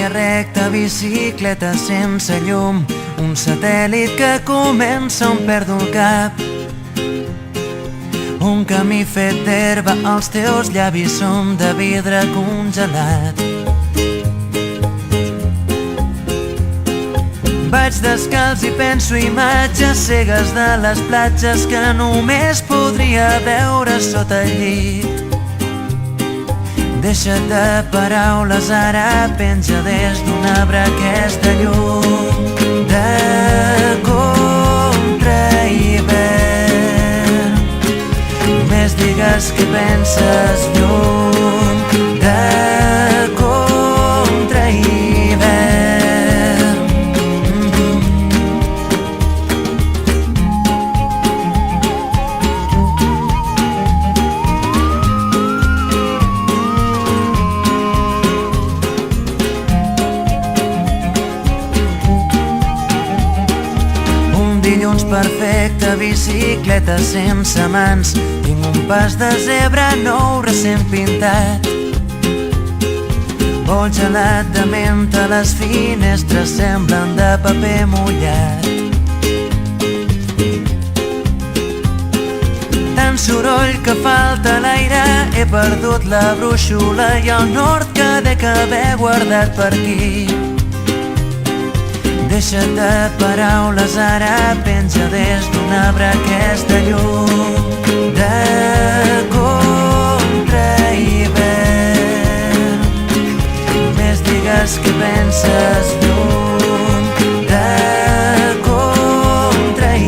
recta, bicicleta sense llum, un satèl·lit que comença on perdo el cap. Un camí fet d'herba, els teus llavis són de vidre congelat. Vaig descalç i penso imatges cegues de les platges que només podria veure sota el llit. Deixa't de paraules, ara penja des d'un arbre aquesta llum de contra-hivern. Només digues que penses lluny de contra-hivern. Dilluns perfecte, bicicleta sense mans, tinc un pas de zebra nou recent pintat. Vol gelat de menta, les finestres semblen de paper mullat. Tant soroll que falta l'aire, he perdut la brúixola i el nord que dec haver guardat per aquí. Deixa't de paraules, ara penja des d'un arbre aquesta llum de contra-hivern. Només digues que penses lluny de contra-hivern.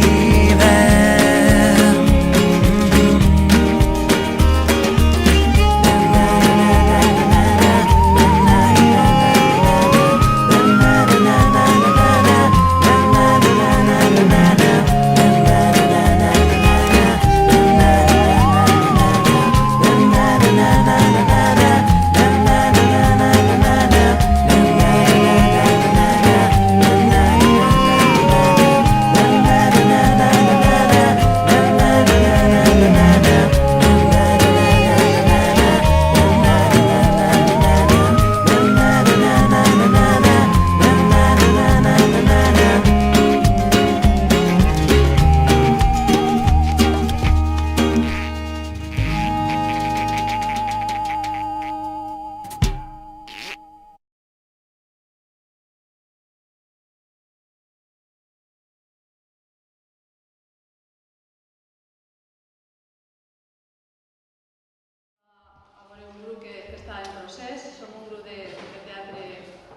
Som un grup de teatre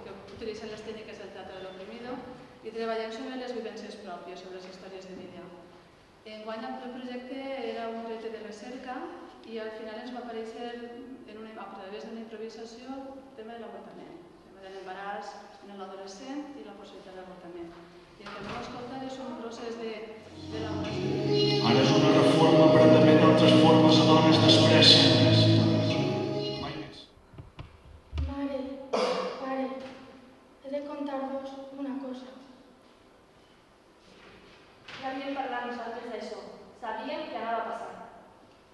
que utilitzen les tècniques del teatre de l'oprimido i treballem sobre les vivències pròpies, sobre les històries de vida. Enguany el projecte era un projecte de recerca i al final ens va aparèixer a través d'una improvisació el tema de l'avortament, el tema de l'embaràs en l'adolescent i la possibilitat d'avortament. I el que vam escoltar és un procés d'elaboració. Ara és una reforma per admetre altres formes a dones despreciades.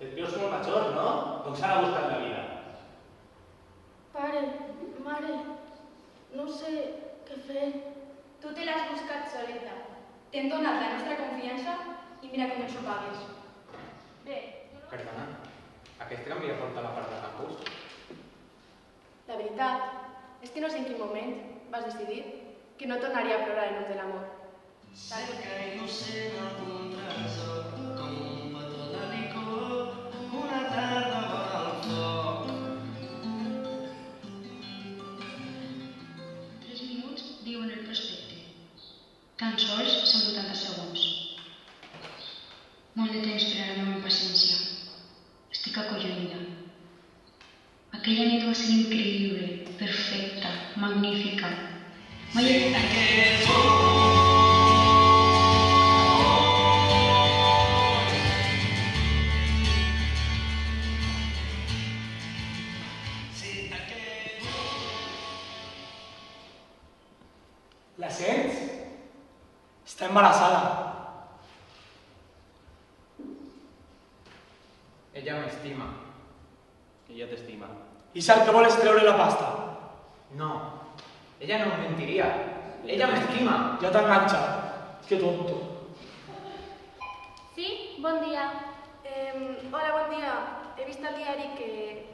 El tío es molt major, no? Com s'ha de buscar la vida? Pare, mare, no sé què fer. Tu te l'has buscat soleta. T'hem donat la nostra confiança i mira que no ens ho pagues. Bé, Perdona, aquest canvi aporta la part de campus? la veritat és que no sé en quin moment vas decidir que no tornaria a plorar en nom de l'amor. Cerca innocent algun tresor, com un petó de licor, una tarda vora el foc. 3 minuts diuen el prospecte. Tan sols són 80 segons. Molt de temps per a la meva impaciència. Estic acollonida. Aquella nit va ser increïble, perfecta, magnífica. Mai he vist La sents? Està embarassada. Ella m'estima. Ella t'estima. I sap que vols treure la pasta? No. Ella no em mentiria. Ella m'estima. Ja t'ha enganxat. Que tonto. Sí? Bon dia. Hola, bon dia. He vist al diari que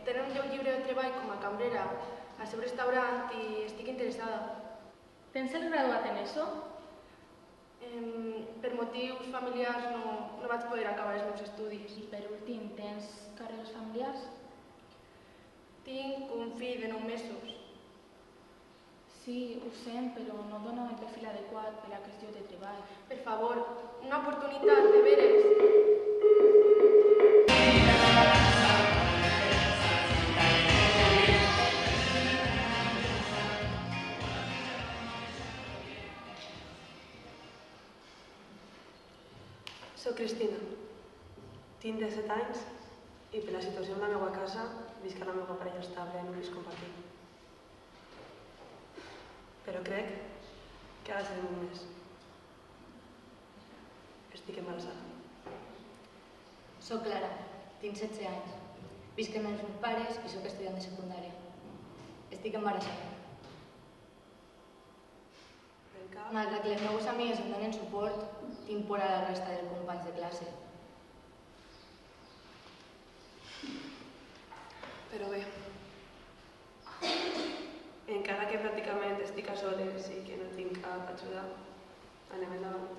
tenen un llibre de treball com a cambrera al seu restaurant i estic interessada. Tens el graduat en ESO? Per motius familiars no vaig poder acabar els meus estudis. I per últim, tens càrregues familiars? Tinc un fill de 9 mesos. Sí, ho sent, però no dona el perfil adequat per a aquest lloc de treball. Per favor, una oportunitat, de veres. Soc Cristina. Tinc 17 anys i per la situació amb la meva casa visc amb la meva parella estable en un pis compartit. Però crec que ha de ser un mes. Estic embarassada. Soc Clara, tinc 16 anys. Visc amb els meus pares i soc estudiant de secundària. Estic embarassada. Malgrat que les meves amigues em donen suport, tinc por a la resta dels companys de classe. Però bé, encara que pràcticament estic a soles i que no tinc cap ajuda, anem endavant.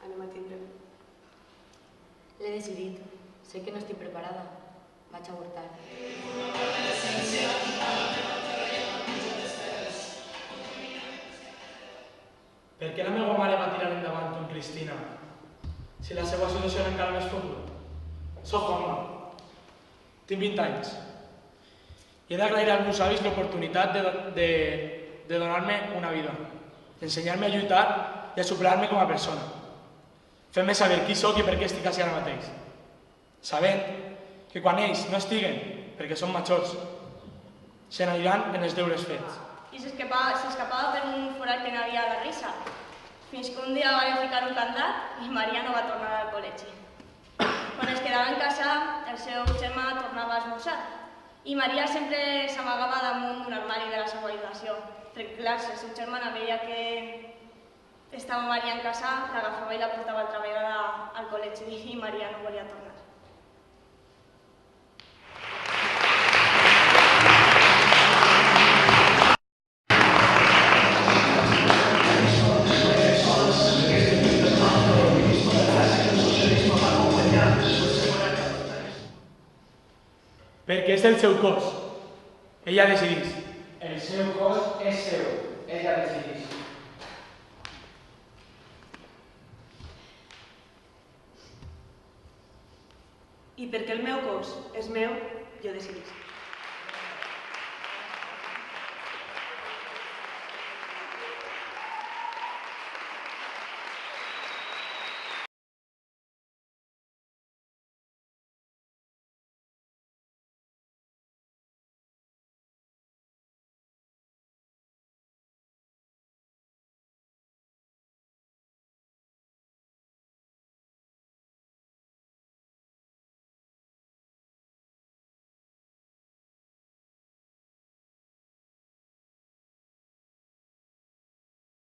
Anem a tindre. L'he decidit. Sé que no estic preparada. Vaig avortar. Per què la meva mare va tirar endavant amb Cristina? Si la seva situació era encara més fotuda. Soc home. Tinc 20 anys. I he d'agrair als meus avis l'oportunitat de donar-me una vida, d'ensenyar-me a lluitar i a superar-me com a persona. Fent-me saber qui sóc i per què estic així ara mateix. Sabent que quan ells no estiguen, perquè són majors, se n'aniran en els deures fets. I s'escapava per un forat que no havia a la risa, fins que un dia va ficar un candat i Maria no va tornar al col·legi. Quan es quedava en casa, el seu germà tornava a esmorzar i Maria sempre s'amagava damunt d'un armari de la seva habitació. Clar, si el seu germà veia que estava Maria en casa, l'agafava i la portava altra vegada al col·legi i Maria no volia tornar. Perquè és el seu cos. Ella decidís. El seu cos és seu. Ella decidís. I perquè el meu cos és meu, jo decidís.